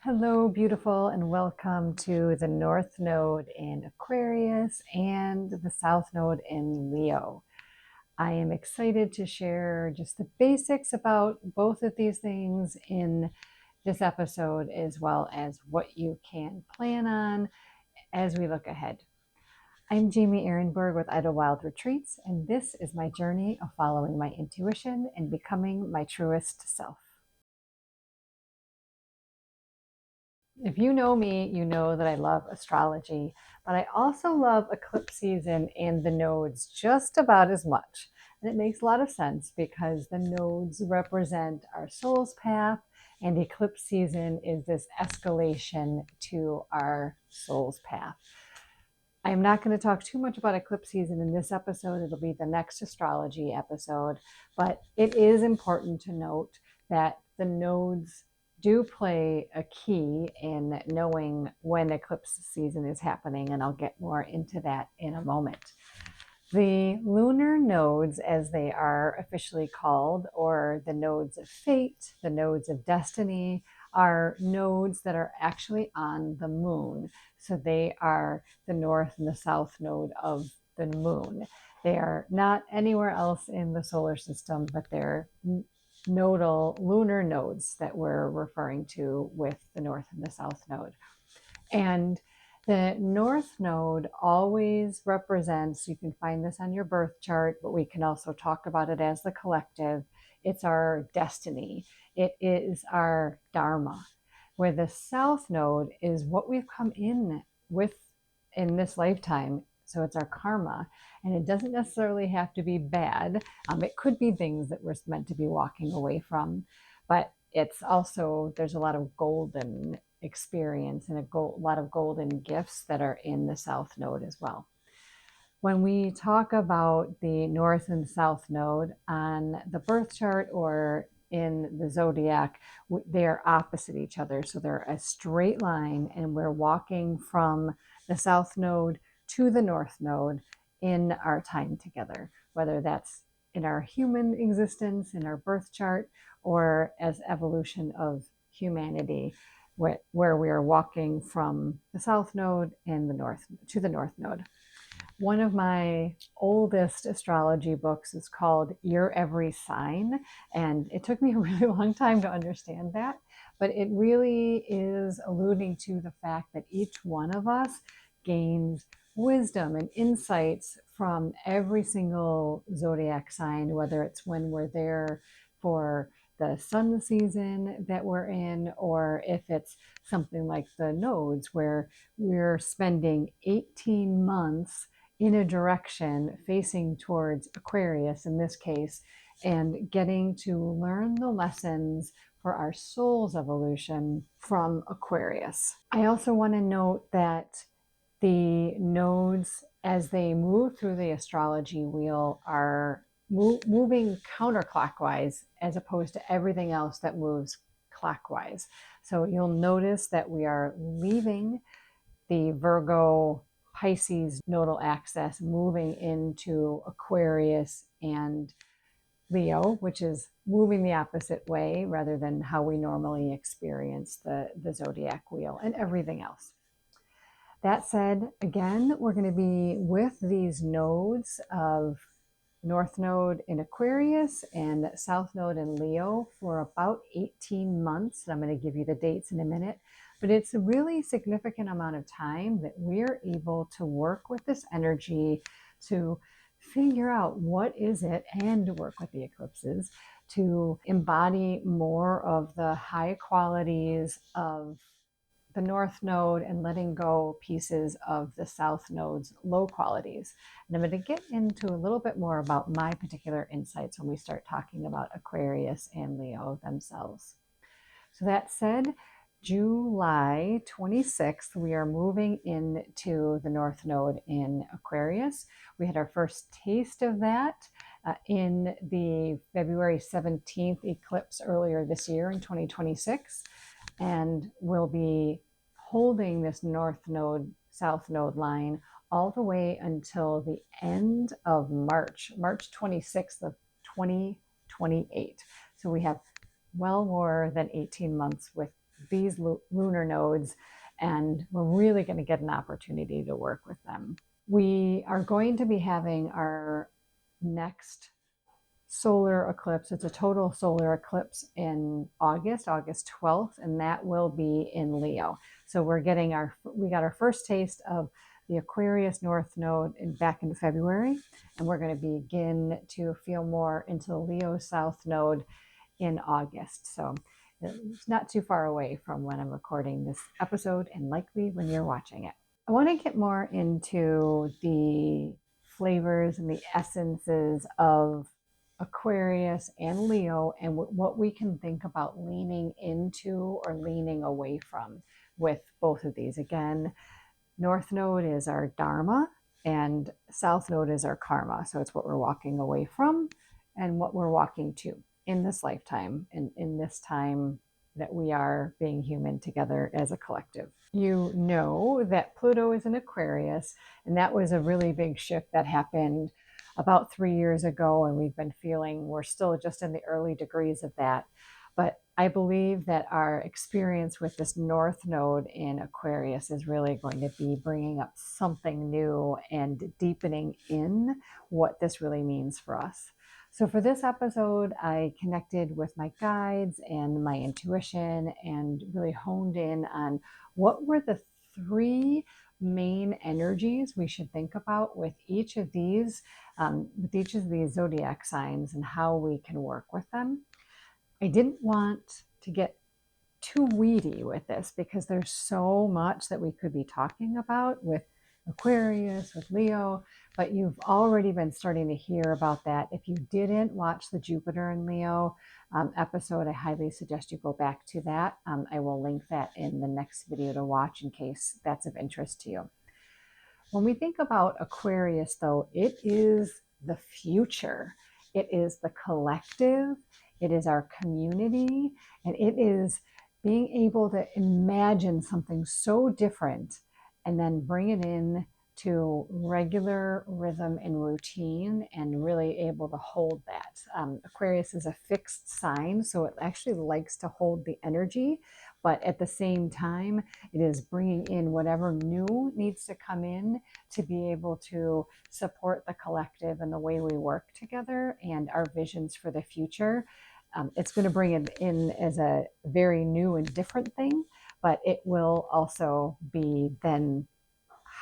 Hello, beautiful, and welcome to the North Node in Aquarius and the South Node in Leo. I am excited to share just the basics about both of these things in this episode, as well as what you can plan on as we look ahead. I'm Jamie Ehrenberg with Idlewild Retreats, and this is my journey of following my intuition and becoming my truest self. If you know me, you know that I love astrology, but I also love eclipse season and the nodes just about as much. And it makes a lot of sense because the nodes represent our soul's path, and eclipse season is this escalation to our soul's path. I am not going to talk too much about eclipse season in this episode. It'll be the next astrology episode, but it is important to note that the nodes do play a key in knowing when eclipse season is happening, and I'll get more into that in a moment. The lunar nodes, as they are officially called, or the nodes of fate, the nodes of destiny, are nodes that are actually on the moon. So they are the north and the south node of the moon. They are not anywhere else in the solar system, but they're nodal lunar nodes that we're referring to with the north and the south node. And the north node always represents, you can find this on your birth chart, but we can also talk about it as the collective. It's our destiny. It is our dharma. Where the south node is what we've come in with in this lifetime. So it's our karma. And it doesn't necessarily have to be bad. It could be things that we're meant to be walking away from. But it's also, there's a lot of golden experience and a lot of golden gifts that are in the south node as well. When we talk about the north and south node on the birth chart or in the zodiac, they are opposite each other. So they're a straight line, and we're walking from the south node to the north node in our time together, whether that's in our human existence, in our birth chart, or as evolution of humanity, where we are walking from the south node and the north to the north node. One of my oldest astrology books is called Your Every Sign, and it took me a really long time to understand that, but it really is alluding to the fact that each one of us gains wisdom and insights from every single zodiac sign, whether it's when we're there for the sun season that we're in, or if it's something like the nodes where we're spending 18 months in a direction facing towards Aquarius in this case, and getting to learn the lessons for our soul's evolution from Aquarius. I also want to note that the nodes, as they move through the astrology wheel, are moving counterclockwise as opposed to everything else that moves clockwise. So you'll notice that we are leaving the Virgo Pisces nodal axis, moving into Aquarius and Leo, which is moving the opposite way rather than how we normally experience the zodiac wheel and everything else. That said, again, we're going to be with these nodes of North Node in Aquarius and South Node in Leo for about 18 months. I'm going to give you the dates in a minute, but it's a really significant amount of time that we're able to work with this energy to figure out what is it and work with the eclipses to embody more of the high qualities of the North Node and letting go pieces of the South Node's low qualities. And I'm going to get into a little bit more about my particular insights when we start talking about Aquarius and Leo themselves. So that said, July 26th, we are moving into the North Node in Aquarius. We had our first taste of that in the February 17th eclipse earlier this year in 2026. And we'll be holding this North Node, South Node line all the way until the end of March 26th of 2028. So we have well more than 18 months with these lunar nodes, and we're really going to get an opportunity to work with them. We are going to be having our next solar eclipse. It's a total solar eclipse in August 12th, and that will be in Leo. So we got our first taste of the Aquarius North Node back in February, and we're going to begin to feel more into the Leo South Node in August. So it's not too far away from when I'm recording this episode, and likely when you're watching it. I want to get more into the flavors and the essences of Aquarius and Leo, and what we can think about leaning into or leaning away from with both of these. Again, North Node is our Dharma, and South Node is our karma. So it's what we're walking away from and what we're walking to in this lifetime and in this time that we are being human together as a collective. You know that Pluto is in Aquarius, and that was a really big shift that happened about 3 years ago, and we've been feeling we're still just in the early degrees of that. But I believe that our experience with this North Node in Aquarius is really going to be bringing up something new and deepening in what this really means for us. So for this episode, I connected with my guides and my intuition and really honed in on what were the 3 main energies we should think about with each of these zodiac signs and how we can work with them. I didn't want to get too weedy with this because there's so much that we could be talking about with Aquarius, with Leo, but you've already been starting to hear about that. If you didn't watch the Jupiter and Leo episode, I highly suggest you go back to that. I will link that in the next video to watch in case that's of interest to you. When we think about Aquarius, though, it is the future. It is the collective. It is our community. And it is being able to imagine something so different and then bring it in to regular rhythm and routine and really able to hold that. Aquarius is a fixed sign, so it actually likes to hold the energy, but at the same time, it is bringing in whatever new needs to come in to be able to support the collective and the way we work together and our visions for the future. It's going to bring it in as a very new and different thing, but it will also be then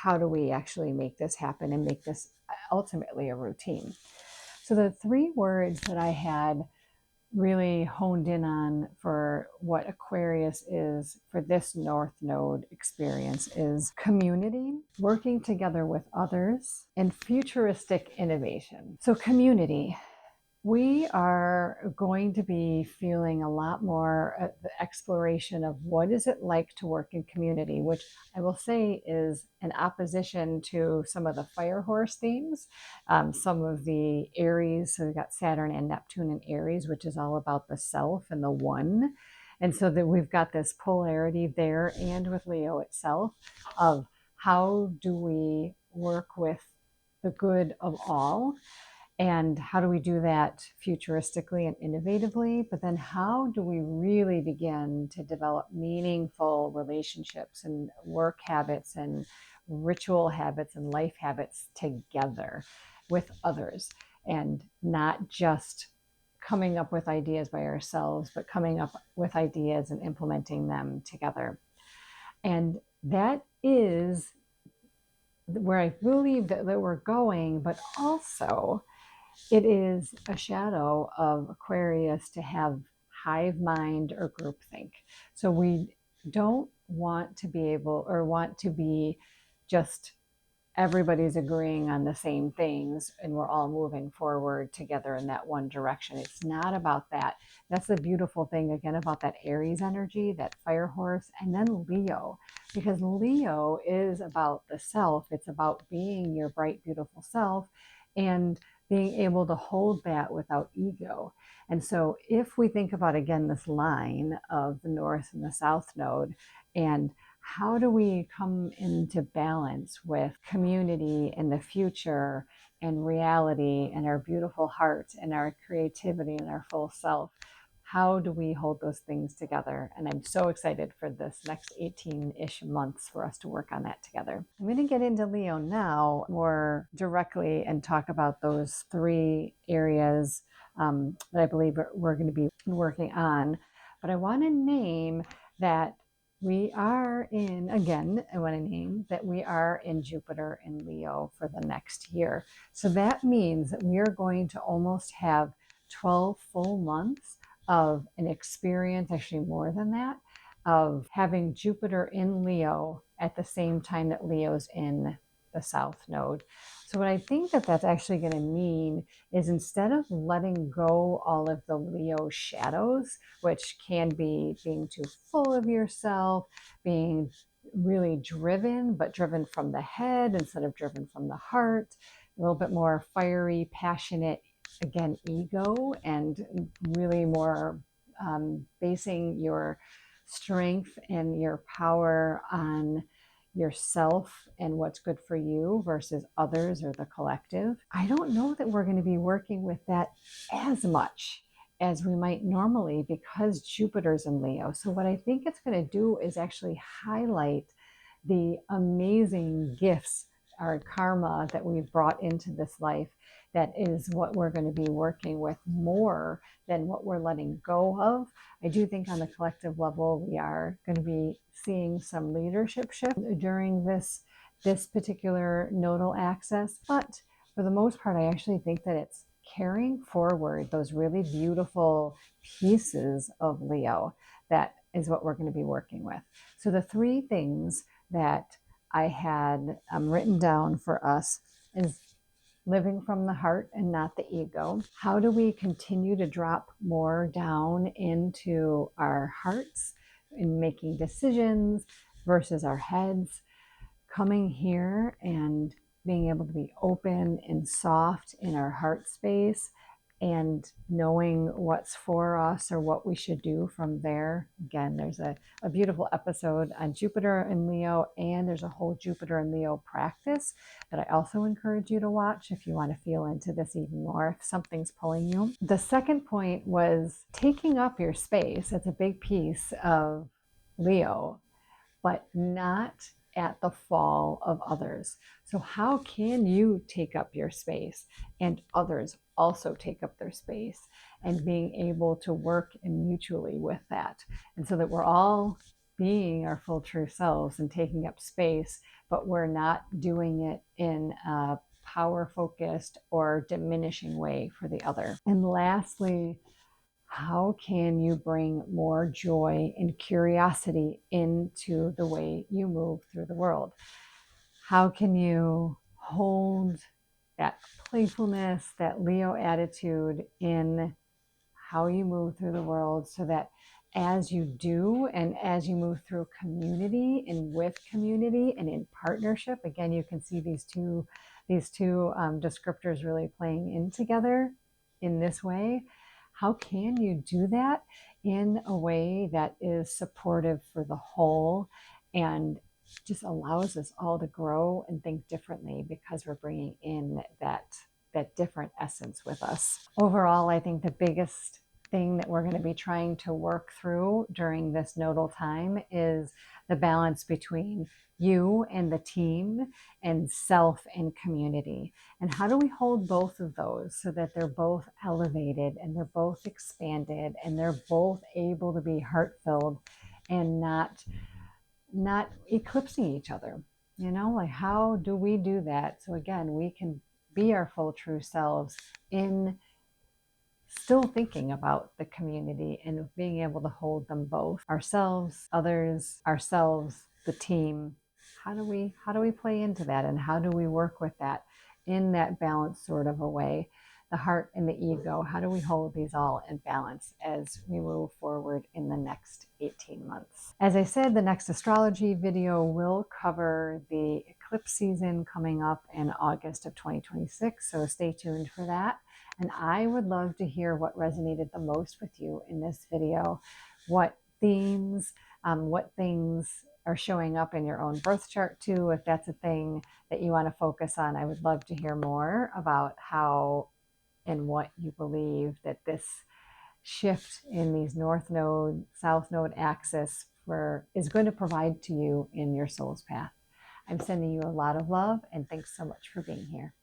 how do we actually make this happen and make this ultimately a routine. So the 3 words that I had really honed in on for what Aquarius is for this North Node experience is community, working together with others, and futuristic innovation. So community. We are going to be feeling a lot more the exploration of what is it like to work in community, which I will say is an opposition to some of the fire horse themes, some of the Aries. So we've got Saturn and Neptune in Aries, which is all about the self and the one. And so that we've got this polarity there and with Leo itself of how do we work with the good of all. And how do we do that futuristically and innovatively? But then how do we really begin to develop meaningful relationships and work habits and ritual habits and life habits together with others, and not just coming up with ideas by ourselves, but coming up with ideas and implementing them together. And that is where I believe that we're going, but also it is a shadow of Aquarius to have hive mind or groupthink. So we don't want to be able or want to be just everybody's agreeing on the same things and we're all moving forward together in that one direction. It's not about that. That's the beautiful thing again about that Aries energy, that fire horse, and then Leo, because Leo is about the self. It's about being your bright, beautiful self and being able to hold that without ego. And so if we think about again this line of the North and the South Node, and how do we come into balance with community and the future and reality and our beautiful heart and our creativity and our full self? how do we hold those things together? And I'm so excited for this next 18-ish months for us to work on that together. I'm going to get into Leo now more directly and talk about those three areas that I believe we're going to be working on. But I want to name that we are in, again, I want to name that we are in Jupiter and Leo for the next year. So that means that we are going to almost have 12 full months of an experience, actually more than that, of having Jupiter in Leo at the same time that Leo's in the South Node. So what I think that that's actually going to mean is, instead of letting go all of the Leo shadows, which can be being too full of yourself, being really driven, but driven from the head instead of driven from the heart, a little bit more fiery, passionate, again, ego, and really more basing your strength and your power on yourself and what's good for you versus others or the collective. I don't know that we're going to be working with that as much as we might normally, because Jupiter's in Leo. So what I think it's going to do is actually highlight the amazing gifts, our karma that we've brought into this life. That is what we're going to be working with more than what we're letting go of. I do think on the collective level, we are going to be seeing some leadership shift during this particular nodal axis. But for the most part, I actually think that it's carrying forward those really beautiful pieces of Leo. That is what we're going to be working with. So the three things that I had written down for us is living from the heart and not the ego. How do we continue to drop more down into our hearts in making decisions versus our heads? Coming here and being able to be open and soft in our heart space, and knowing what's for us or what we should do from there. Again, there's a beautiful episode on Jupiter and Leo, and there's a whole Jupiter and Leo practice that I also encourage you to watch if you want to feel into this even more, if something's pulling you. The second point was taking up your space. It's a big piece of Leo, but not at the fall of others. So how can you take up your space and others also take up their space, and being able to work mutually with that, and so that we're all being our full true selves and taking up space, but we're not doing it in a power focused or diminishing way for the other. And lastly, how can you bring more joy and curiosity into the way you move through the world? How can you hold that playfulness, that Leo attitude in how you move through the world, so that as you do, and as you move through community and with community and in partnership, again, you can see these two descriptors really playing in together in this way. How can you do that in a way that is supportive for the whole and just allows us all to grow and think differently, because we're bringing in that different essence with us. Overall, I think the biggest thing that we're going to be trying to work through during this nodal time is the balance between you and the team, and self and community. And how do we hold both of those so that they're both elevated and they're both expanded and they're both able to be heart-filled and not eclipsing each other? Like, how do we do that so, again, we can be our full true selves in still thinking about the community and being able to hold them both, ourselves, others, ourselves, the team. How do we play into that, and how do we work with that in that balanced sort of a way? The heart and the ego, how do we hold these all in balance as we move forward in the next 18 months? As I said, the next astrology video will cover the eclipse season coming up in August of 2026, so stay tuned for that. And I would love to hear what resonated the most with you in this video. What themes, what things are showing up in your own birth chart too, if that's a thing that you want to focus on. I would love to hear more about how and what you believe that this shift in these north node, south node axis is going to provide to you in your soul's path. I'm sending you a lot of love, and thanks so much for being here.